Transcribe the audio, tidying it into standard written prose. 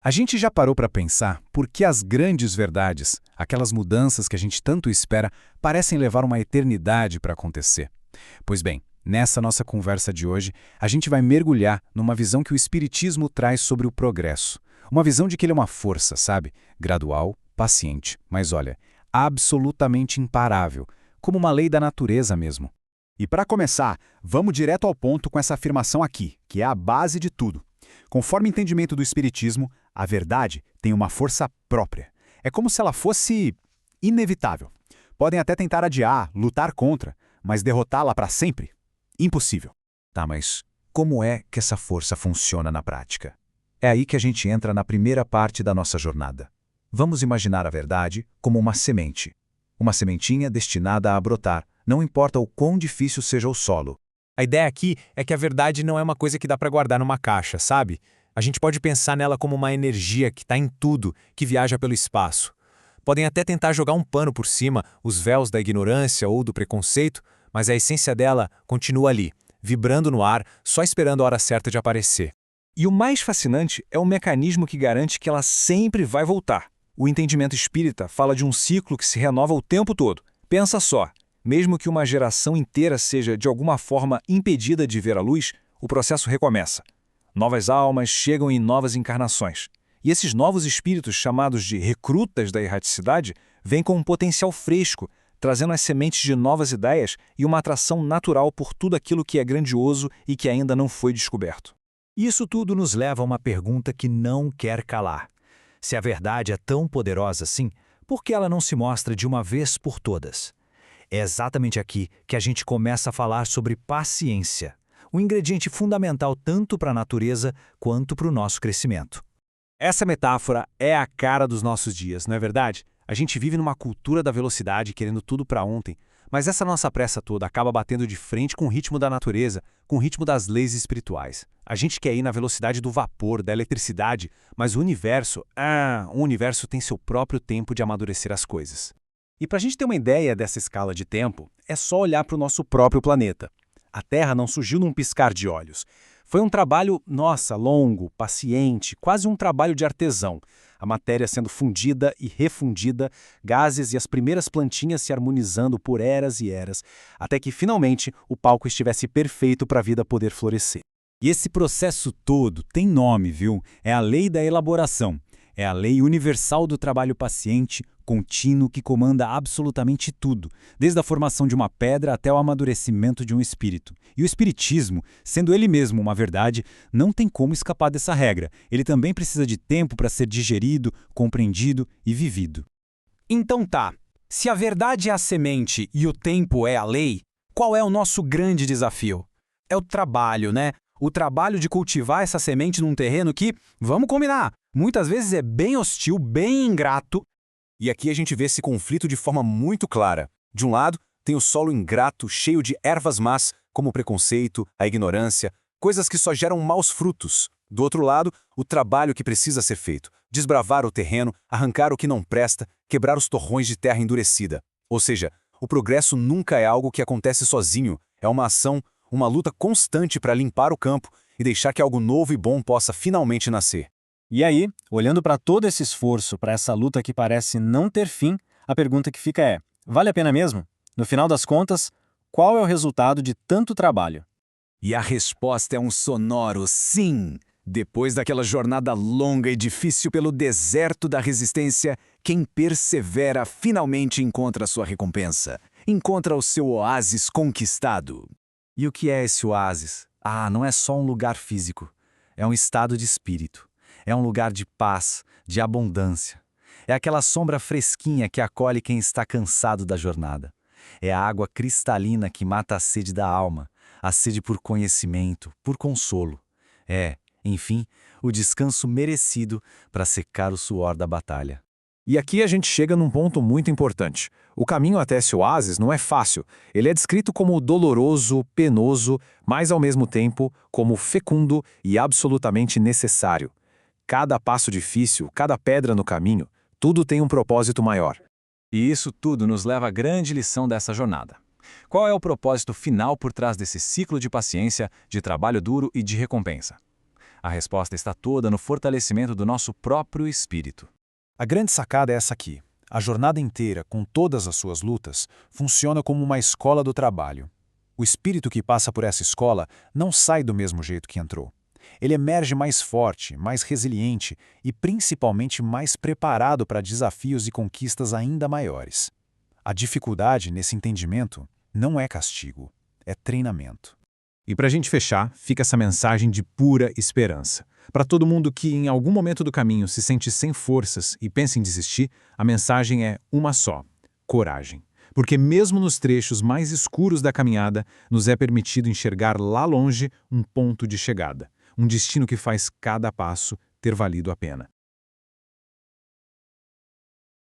A gente já parou para pensar por que as grandes verdades, aquelas mudanças que a gente tanto espera, parecem levar uma eternidade para acontecer? Pois bem, nessa nossa conversa de hoje, a gente vai mergulhar numa visão que o Espiritismo traz sobre o progresso. Uma visão de que ele é uma força, sabe? Gradual, paciente, mas olha, absolutamente imparável, como uma lei da natureza mesmo. E para começar, vamos direto ao ponto com essa afirmação aqui, que é a base de tudo. Conforme o entendimento do Espiritismo, a verdade tem uma força própria. É como se ela fosse inevitável. Podem até tentar adiar, lutar contra, mas derrotá-la para sempre? Impossível. Tá, mas como é que essa força funciona na prática? É aí que a gente entra na primeira parte da nossa jornada. Vamos imaginar a verdade como uma semente. Uma sementinha destinada a brotar, não importa o quão difícil seja o solo. A ideia aqui é que a verdade não é uma coisa que dá para guardar numa caixa, sabe? A gente pode pensar nela como uma energia que está em tudo, que viaja pelo espaço. Podem até tentar jogar um pano por cima, os véus da ignorância ou do preconceito, mas a essência dela continua ali, vibrando no ar, só esperando a hora certa de aparecer. E o mais fascinante é o mecanismo que garante que ela sempre vai voltar. O entendimento espírita fala de um ciclo que se renova o tempo todo. Pensa só. Mesmo que uma geração inteira seja, de alguma forma, impedida de ver a luz, o processo recomeça. Novas almas chegam em novas encarnações. E esses novos espíritos, chamados de recrutas da erraticidade, vêm com um potencial fresco, trazendo as sementes de novas ideias e uma atração natural por tudo aquilo que é grandioso e que ainda não foi descoberto. Isso tudo nos leva a uma pergunta que não quer calar. Se a verdade é tão poderosa assim, por que ela não se mostra de uma vez por todas? É exatamente aqui que a gente começa a falar sobre paciência, um ingrediente fundamental tanto para a natureza quanto para o nosso crescimento. Essa metáfora é a cara dos nossos dias, não é verdade? A gente vive numa cultura da velocidade, querendo tudo para ontem, mas essa nossa pressa toda acaba batendo de frente com o ritmo da natureza, com o ritmo das leis espirituais. A gente quer ir na velocidade do vapor, da eletricidade, mas o universo tem seu próprio tempo de amadurecer as coisas. E para a gente ter uma ideia dessa escala de tempo, é só olhar para o nosso próprio planeta. A Terra não surgiu num piscar de olhos. Foi um trabalho, longo, paciente, quase um trabalho de artesão. A matéria sendo fundida e refundida, gases e as primeiras plantinhas se harmonizando por eras e eras, até que finalmente o palco estivesse perfeito para a vida poder florescer. E esse processo todo tem nome, viu? É a lei da elaboração. É a lei universal do trabalho paciente, contínuo, que comanda absolutamente tudo, desde a formação de uma pedra até o amadurecimento de um espírito. E o espiritismo, sendo ele mesmo uma verdade, não tem como escapar dessa regra. Ele também precisa de tempo para ser digerido, compreendido e vivido. Então tá, se a verdade é a semente e o tempo é a lei, qual é o nosso grande desafio? É o trabalho, né? O trabalho de cultivar essa semente num terreno que, vamos combinar, muitas vezes é bem hostil, bem ingrato. E aqui a gente vê esse conflito de forma muito clara. De um lado, tem o solo ingrato, cheio de ervas más, como o preconceito, a ignorância, coisas que só geram maus frutos. Do outro lado, o trabalho que precisa ser feito, desbravar o terreno, arrancar o que não presta, quebrar os torrões de terra endurecida. Ou seja, o progresso nunca é algo que acontece sozinho, é uma ação, uma luta constante para limpar o campo e deixar que algo novo e bom possa finalmente nascer. E aí, olhando para todo esse esforço, para essa luta que parece não ter fim, a pergunta que fica é: vale a pena mesmo? No final das contas, qual é o resultado de tanto trabalho? E a resposta é um sonoro sim! Depois daquela jornada longa e difícil pelo deserto da resistência, quem persevera finalmente encontra a sua recompensa. Encontra o seu oásis conquistado. E o que é esse oásis? Não é só um lugar físico. É um estado de espírito. É um lugar de paz, de abundância. É aquela sombra fresquinha que acolhe quem está cansado da jornada. É a água cristalina que mata a sede da alma, a sede por conhecimento, por consolo. É, enfim, o descanso merecido para secar o suor da batalha. E aqui a gente chega num ponto muito importante. O caminho até esse oásis não é fácil. Ele é descrito como doloroso, penoso, mas ao mesmo tempo como fecundo e absolutamente necessário. Cada passo difícil, cada pedra no caminho, tudo tem um propósito maior. E isso tudo nos leva à grande lição dessa jornada. Qual é o propósito final por trás desse ciclo de paciência, de trabalho duro e de recompensa? A resposta está toda no fortalecimento do nosso próprio espírito. A grande sacada é essa aqui. A jornada inteira, com todas as suas lutas, funciona como uma escola do trabalho. O espírito que passa por essa escola não sai do mesmo jeito que entrou. Ele emerge mais forte, mais resiliente e principalmente mais preparado para desafios e conquistas ainda maiores. A dificuldade nesse entendimento não é castigo, é treinamento. E para a gente fechar, fica essa mensagem de pura esperança. Para todo mundo que em algum momento do caminho se sente sem forças e pensa em desistir, a mensagem é uma só: coragem. Porque mesmo nos trechos mais escuros da caminhada, nos é permitido enxergar lá longe um ponto de chegada, um destino que faz cada passo ter valido a pena.